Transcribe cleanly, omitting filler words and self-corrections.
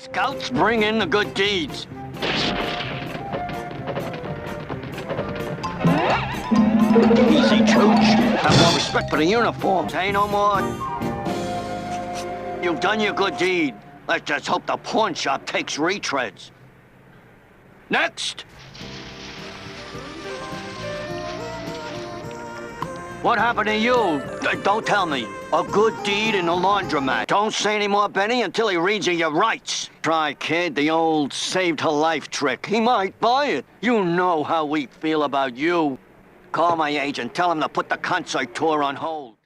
Scouts bring in the good deeds. Easy, Chooch. Have more respect for the uniforms. Ain't no more. You've done your good deed. Let's just hope the pawn shop takes retreads. Next! What happened to you? Don't tell me. A good deed in the laundromat. Don't say any more, Benny, until he reads you your rights. Try, kid, the old saved-her-life trick. He might buy it. You know how we feel about you. Call my agent. Tell him to put the concert tour on hold.